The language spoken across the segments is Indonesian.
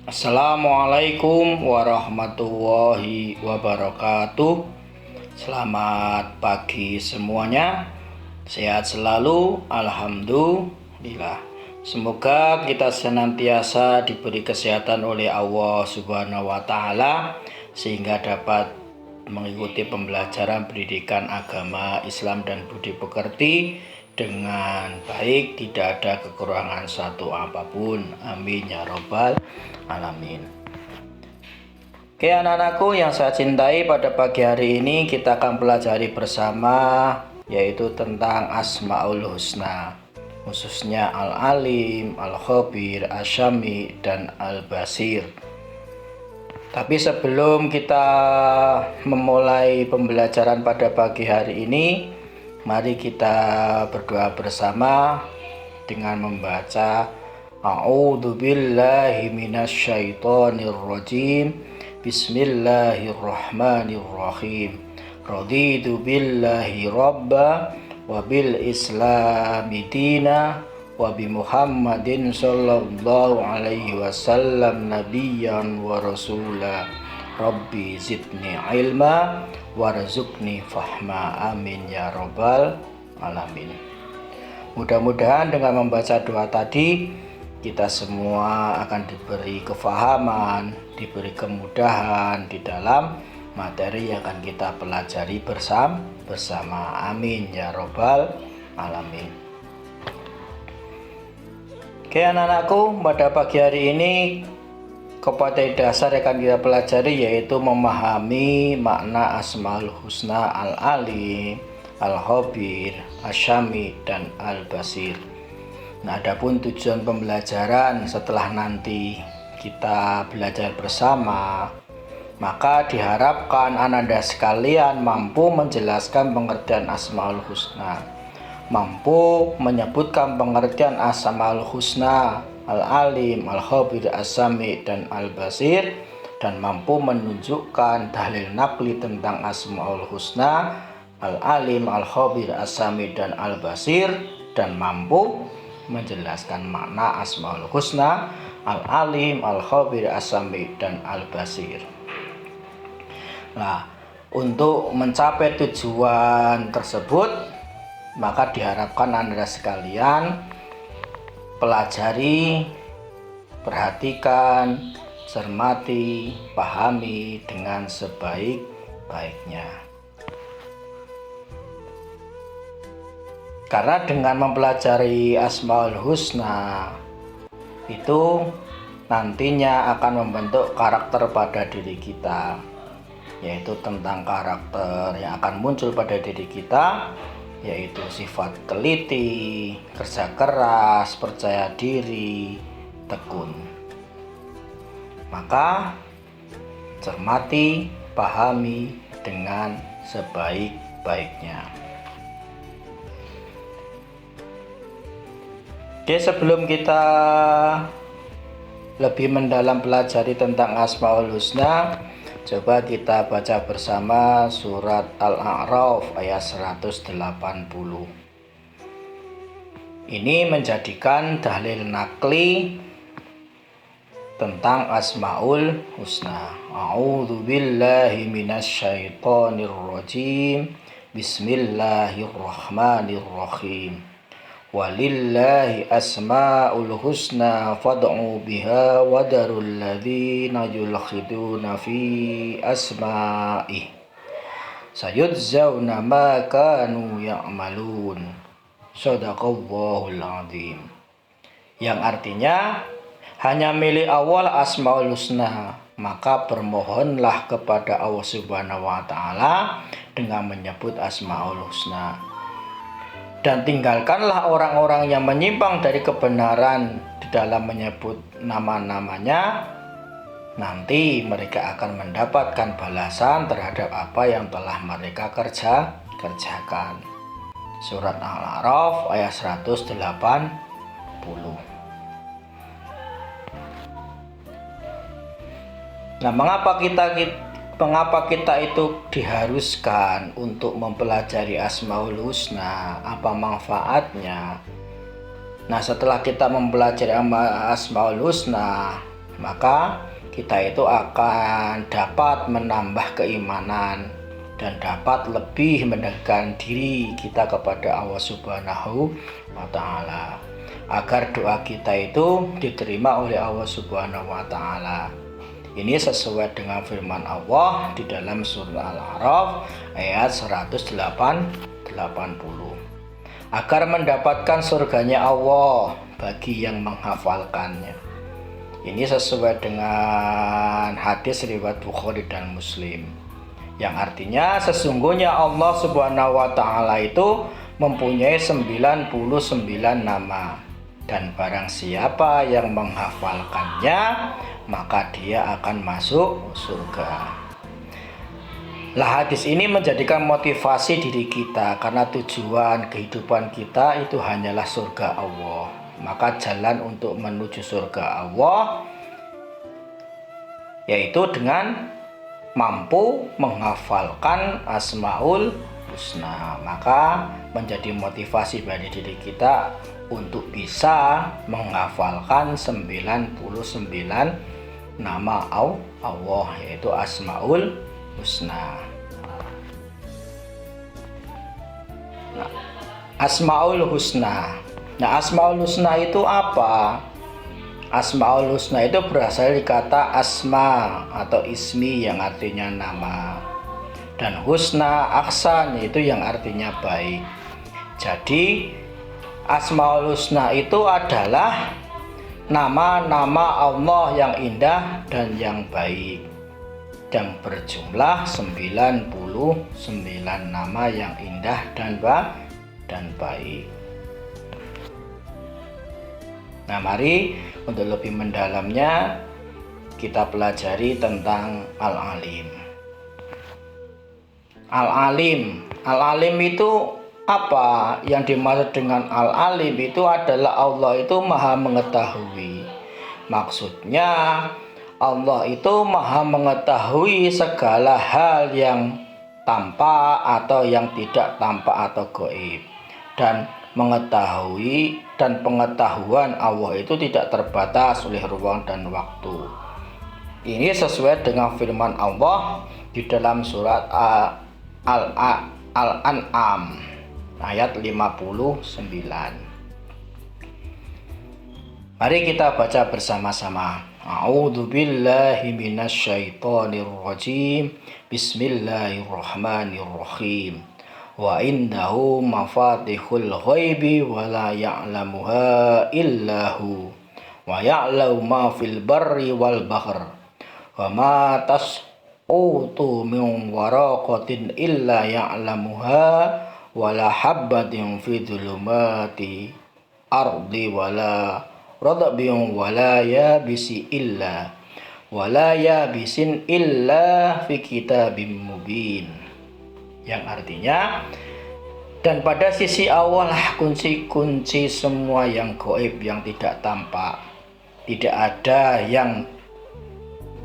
Assalamualaikum warahmatullahi wabarakatuh. Selamat pagi semuanya. Sehat selalu, alhamdulillah. Semoga kita senantiasa diberi kesehatan oleh Allah Subhanahu wa taala sehingga dapat mengikuti pembelajaran pendidikan agama Islam dan budi pekerti dengan baik, tidak ada kekurangan satu apapun. Amin ya robbal alamin. Oke anak-anakku yang saya cintai, pada pagi hari ini kita akan pelajari bersama yaitu tentang Asmaul Husna, khususnya Al-Alim, Al-Khabir, Asy-Syami, dan Al-Basir. Tapi sebelum kita memulai pembelajaran pada pagi hari ini, mari kita berdoa bersama dengan membaca A'udzu billahi minasyaitonir rajim. Bismillahirrahmanirrahim. Raditu billahi rabba wa bil islami dina wa bi Muhammadin sallallahu alaihi wasallam nabiyyan wa rasula. Rabbi zidni ilma warzuqni fahma. Amin ya robbal alamin. Mudah-mudahan dengan membaca doa tadi kita semua akan diberi kefahaman, diberi kemudahan di dalam materi yang akan kita pelajari bersama. Amin ya robbal alamin. Oke anak-anakku, pada pagi hari ini kepada dasar yang akan kita pelajari yaitu memahami makna Asmaul Husna Al-Alim, Al-Khabir, Asy-Syami, dan Al-Basir. Nah, adapun tujuan pembelajaran setelah nanti kita belajar bersama, maka diharapkan Anda sekalian mampu menjelaskan pengertian Asmaul Husna, mampu menyebutkan pengertian Asmaul Husna Al-Alim, Al-Khabir, Asy-Syami, dan Al-Basir, dan mampu menunjukkan dalil nakli tentang Asmaul Husna Al-Alim, Al-Khabir, Asy-Syami, dan Al-Basir, dan mampu menjelaskan makna Asmaul Husna Al-Alim, Al-Khabir, Asy-Syami, dan Al-Basir. Nah, untuk mencapai tujuan tersebut, maka diharapkan Anda sekalian pelajari, perhatikan, cermati, pahami dengan sebaik-baiknya. Karena dengan mempelajari Asmaul Husna itu nantinya akan membentuk karakter pada diri kita, yaitu tentang karakter yang akan muncul pada diri kita, yaitu sifat teliti, kerja keras, percaya diri, tekun. Maka cermati, pahami dengan sebaik-baiknya. Oke, sebelum kita lebih mendalam pelajari tentang Asmaul Husna, coba kita baca bersama surat Al-A'raf ayat 180. Ini menjadikan dalil nakli tentang Asmaul Husna. A'udzu billahi minasyaitonir rajim. Bismillahirrahmanirrahim. Walillahi asmaul husna fad'u biha wadarul ladzina yulkhiduna fi asma'ih sayudzawna ma kanu ya'malun. Shadaqallahul azim. Yang artinya, hanya milik Allah Asmaul Husna, maka bermohonlah kepada Allah Subhanahu wa taala dengan menyebut Asmaul Husna. Dan tinggalkanlah orang-orang yang menyimpang dari kebenaran di dalam menyebut nama-namanya. Nanti mereka akan mendapatkan balasan terhadap apa yang telah mereka kerjakan. Surat Al-A'raf ayat 180. Nah, mengapa kita itu diharuskan untuk mempelajari Asmaul Husna? Apa manfaatnya? Nah, setelah kita mempelajari Asmaul Husna, maka kita itu akan dapat menambah keimanan dan dapat lebih mendekatkan diri kita kepada Allah Subhanahu wa Ta'ala, agar doa kita itu diterima oleh Allah Subhanahu wa Ta'ala. Ini sesuai dengan firman Allah di dalam surah Al-A'raf ayat 180, agar mendapatkan surganya Allah bagi yang menghafalkannya. Ini sesuai dengan hadis riwayat Bukhari dan Muslim, yang artinya sesungguhnya Allah Subhanahu wa Ta'ala itu mempunyai 99 nama, dan barang siapa yang menghafalkannya maka dia akan masuk surga. Lah, hadis ini menjadikan motivasi diri kita, karena tujuan kehidupan kita itu hanyalah surga Allah. Maka jalan untuk menuju surga Allah yaitu dengan mampu menghafalkan Asmaul Husna. Maka menjadi motivasi bagi diri kita untuk bisa menghafalkan 99 nama Allah, yaitu Asmaul Husna. Nah, Asmaul Husna. Nah, Asmaul Husna itu apa? Asmaul Husna itu berasal dari kata asma atau ismi yang artinya nama, dan husna ahsan itu yang artinya baik. Jadi Asmaul Husna itu adalah nama-nama Allah yang indah dan yang baik, dan berjumlah 99 nama yang indah dan baik. Nah, mari untuk lebih mendalamnya kita pelajari tentang Al-Alim. Al-Alim itu apa? Yang dimaksud dengan Al-Alim itu adalah Allah itu maha mengetahui. Maksudnya Allah itu maha mengetahui segala hal yang tampak atau yang tidak tampak atau gaib, dan mengetahui dan pengetahuan Allah itu tidak terbatas oleh ruang dan waktu. Ini sesuai dengan firman Allah di dalam surat Al-An'am ayat 59. Mari kita baca bersama-sama. A'udzu billahi minasyaitonir rajim. Bismillahirrahmanirrahim. Wa indahu mafatihul ghaibi wa la ya'lamuha illahu wa ya'lamu ma fil barri wal bahr wa ma tasqutu min waraqatin illa ya'lamuha wa la habbatin fi dhulumati ardi wa la radabin wa la yabisin illa fi kitabim mubin. Yang artinya, dan pada sisi Allah lah kunci-kunci semua yang gaib, yang tidak tampak. Tidak ada yang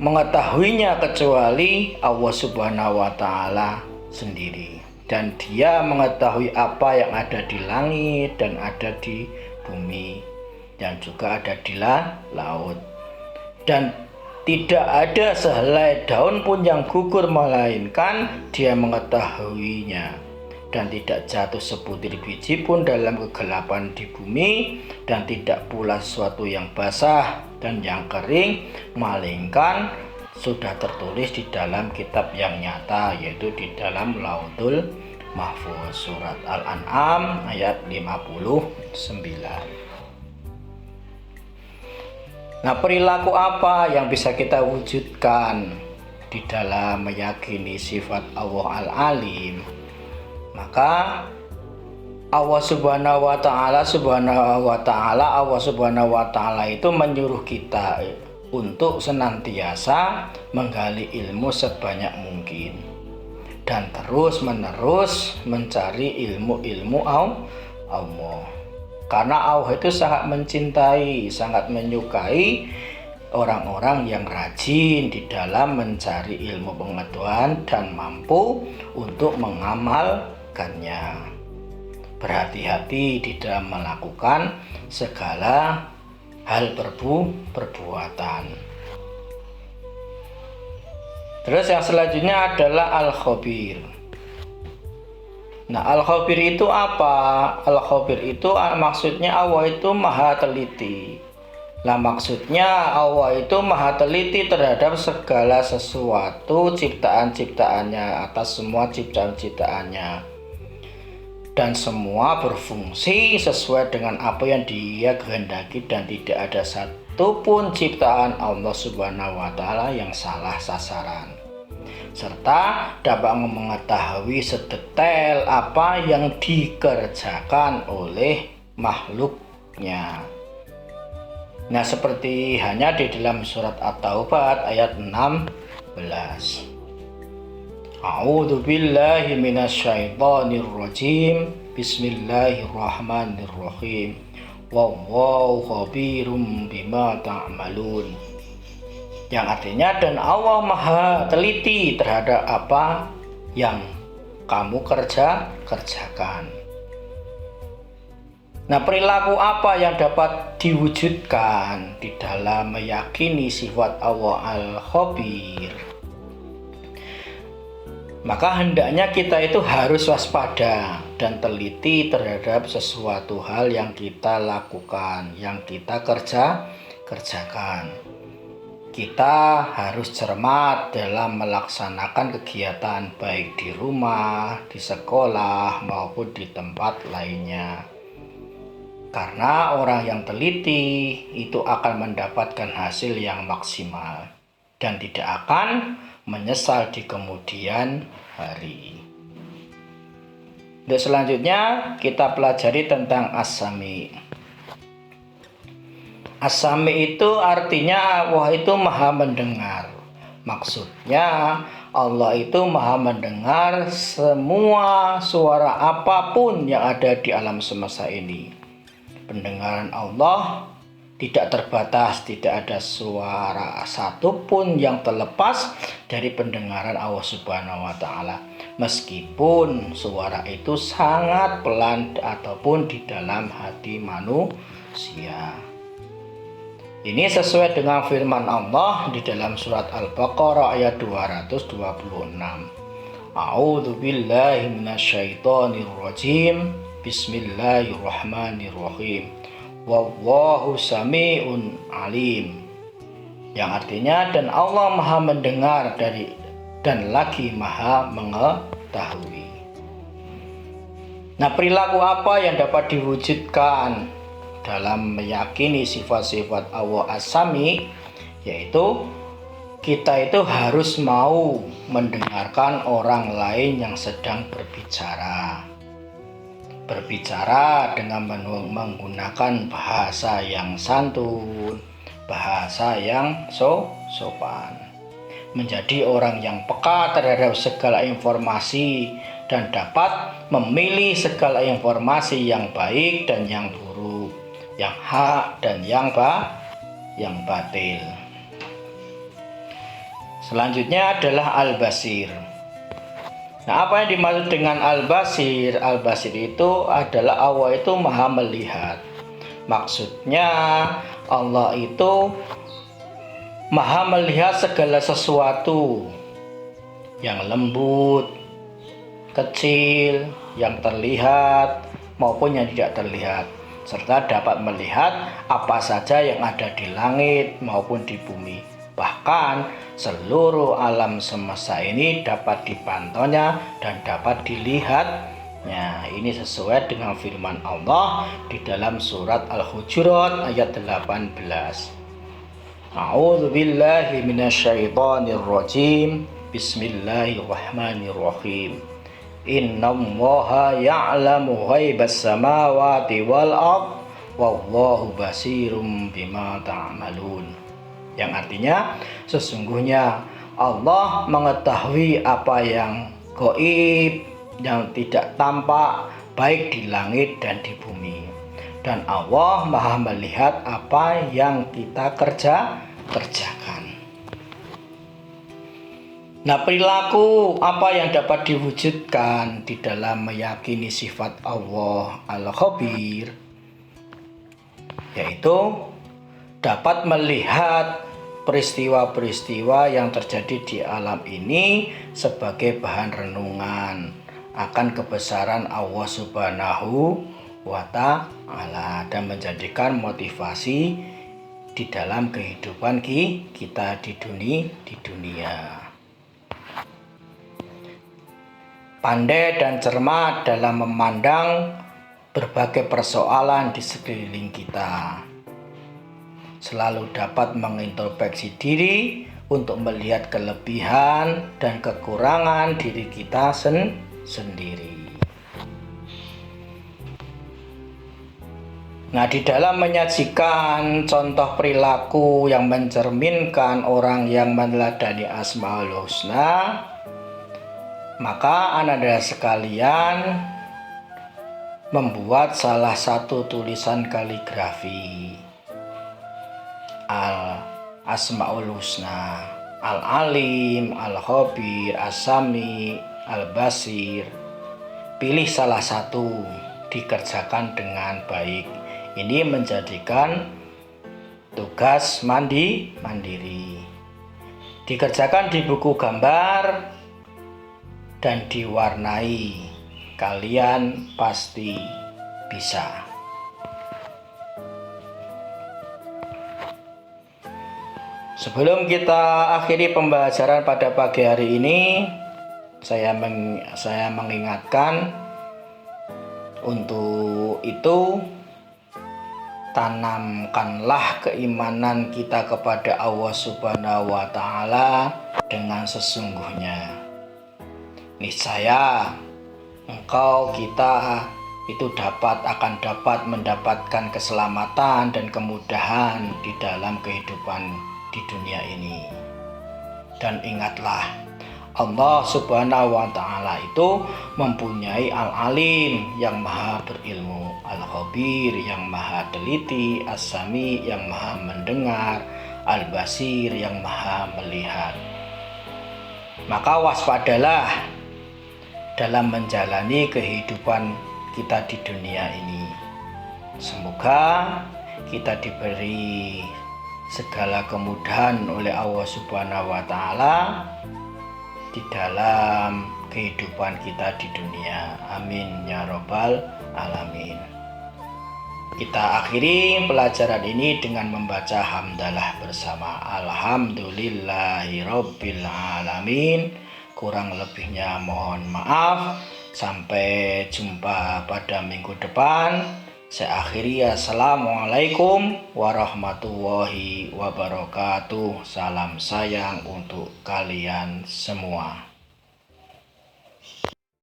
mengetahuinya kecuali Allah Subhanahu wa Ta'ala sendiri. Dan Dia mengetahui apa yang ada di langit dan ada di bumi, dan juga ada di laut. Dan tidak ada sehelai daun pun yang gugur, melainkan Dia mengetahuinya. Dan tidak jatuh sebutir biji pun dalam kegelapan di bumi, dan tidak pula sesuatu yang basah dan yang kering, melainkan sudah tertulis di dalam kitab yang nyata, yaitu di dalam Lauhul Mahfuz. Surat Al-An'am ayat 59. Nah, perilaku apa yang bisa kita wujudkan di dalam meyakini sifat Allah Al-Alim? Maka Allah Subhanahu wa Ta'ala itu menyuruh kita untuk senantiasa menggali ilmu sebanyak mungkin dan terus menerus mencari ilmu Allah. Karena Allah itu sangat mencintai, sangat menyukai orang-orang yang rajin di dalam mencari ilmu pengetahuan dan mampu untuk mengamalkannya. Berhati-hati di dalam melakukan segala hal perbuatan. Terus yang selanjutnya adalah al-khabir. Nah, al-khabir itu apa? Al-khabir itu maksudnya Allah itu maha teliti. Nah, maksudnya Allah itu maha teliti terhadap segala sesuatu ciptaan-ciptaannya, atas semua ciptaan-ciptaannya. Dan semua berfungsi sesuai dengan apa yang Dia kehendaki dan tidak ada satupun ciptaan Allah Subhanahu wa taala yang salah sasaran. Serta dapat mengetahui sedetail apa yang dikerjakan oleh makhluknya. Nah, seperti hanya di dalam surat At-Taubah ayat 16. A'udzu billahi minasyaitonir rajim. Bismillahirrahmanirrahim. Wallahu khabirum bima ta'malun. Yang artinya, dan Allah maha teliti terhadap apa yang kamu kerjakan. Nah, perilaku apa yang dapat diwujudkan di dalam meyakini sifat Allah al-khabir? Maka hendaknya kita itu harus waspada dan teliti terhadap sesuatu hal yang kita lakukan, yang kita kerjakan. Kita harus cermat dalam melaksanakan kegiatan baik di rumah, di sekolah, maupun di tempat lainnya. Karena orang yang teliti itu akan mendapatkan hasil yang maksimal dan tidak akan menyesal di kemudian hari. Dan selanjutnya kita pelajari tentang as-sami. As-sami itu artinya Allah itu maha mendengar. Maksudnya Allah itu maha mendengar semua suara apapun yang ada di alam semesta ini. Pendengaran Allah tidak terbatas, tidak ada suara satupun yang terlepas dari pendengaran Allah Subhanahu wa taala. Meskipun suara itu sangat pelan ataupun di dalam hati manusia. Ini sesuai dengan firman Allah di dalam surat Al-Baqarah ayat 226. A'udzu billahi minasyaitonir rajim. Bismillahirrahmanirrahim. Wallahu sami'un alim. Yang artinya, dan Allah maha mendengar dan lagi maha mengetahui. Nah, perilaku apa yang dapat diwujudkan dalam meyakini sifat-sifat Allah as-sami? Yaitu kita itu harus mau mendengarkan orang lain yang sedang berbicara dengan menggunakan bahasa yang santun, bahasa yang sopan. Menjadi orang yang peka terhadap segala informasi dan dapat memilih segala informasi yang baik dan yang buruk, yang hak dan yang batil. Selanjutnya adalah al-basir. Nah, apa yang dimaksud dengan al-basir? Al-basir itu adalah Allah itu maha melihat. Maksudnya Allah itu maha melihat segala sesuatu yang lembut, kecil, yang terlihat maupun yang tidak terlihat, serta dapat melihat apa saja yang ada di langit maupun di bumi. Bahkan seluruh alam semesta ini dapat dipantaunya dan dapat dilihatnya. Ini sesuai dengan firman Allah di dalam surat Al-Hujurat ayat 18. A'udzu billahi minasyaitonir rajim. Bismillahirrahmanirrahim. Innallaha ya'lamu ghaibas samawati wal ardh wallahu basirum bima ta'malun. Yang artinya, sesungguhnya Allah mengetahui apa yang gaib, yang tidak tampak, baik di langit dan di bumi. Dan Allah maha melihat apa yang kita kerjakan. Nah, perilaku apa yang dapat diwujudkan di dalam meyakini sifat Allah al-khabir? Yaitu dapat melihat peristiwa-peristiwa yang terjadi di alam ini sebagai bahan renungan akan kebesaran Allah Subhanahu wa Ta'ala dan menjadikan motivasi di dalam kehidupan kita di dunia. Pandai dan cermat dalam memandang berbagai persoalan di sekeliling kita. Selalu dapat mengintrospeksi diri untuk melihat kelebihan dan kekurangan diri kita sendiri. Nah, di dalam menyajikan contoh perilaku yang mencerminkan orang yang meneladani Asmaul Husna, maka Anda sekalian membuat salah satu tulisan kaligrafi Al-Asmaul Husna, Al-Alim, Al-Khabir, As-Sami, Al-Basir. Pilih salah satu, dikerjakan dengan baik. Ini menjadikan tugas mandiri. Dikerjakan di buku gambar dan diwarnai. Kalian pasti bisa. Sebelum kita akhiri pembelajaran pada pagi hari ini, saya mengingatkan untuk itu tanamkanlah keimanan kita kepada Allah Subhanahu wa Ta'ala dengan sesungguhnya. Niscaya kita itu akan dapat mendapatkan keselamatan dan kemudahan di dalam kehidupan di dunia ini. Dan ingatlah, Allah Subhanahu wa Ta'ala itu mempunyai Al-Alim yang maha berilmu, Al-Khabir yang maha teliti, As-Sami yang maha mendengar, Al-Basir yang maha melihat. Maka waspadalah dalam menjalani kehidupan kita di dunia ini. Semoga kita diberi segala kemudahan oleh Allah Subhanahu wa Ta'ala di dalam kehidupan kita di dunia. Amin ya Rabbal Alamin. Kita akhiri pelajaran ini dengan membaca hamdalah bersama. Alhamdulillahi Rabbil Alamin. Kurang lebihnya mohon maaf. Sampai jumpa pada minggu depan. Saya akhiri, assalamualaikum warahmatullahi wabarakatuh. Salam sayang untuk kalian semua.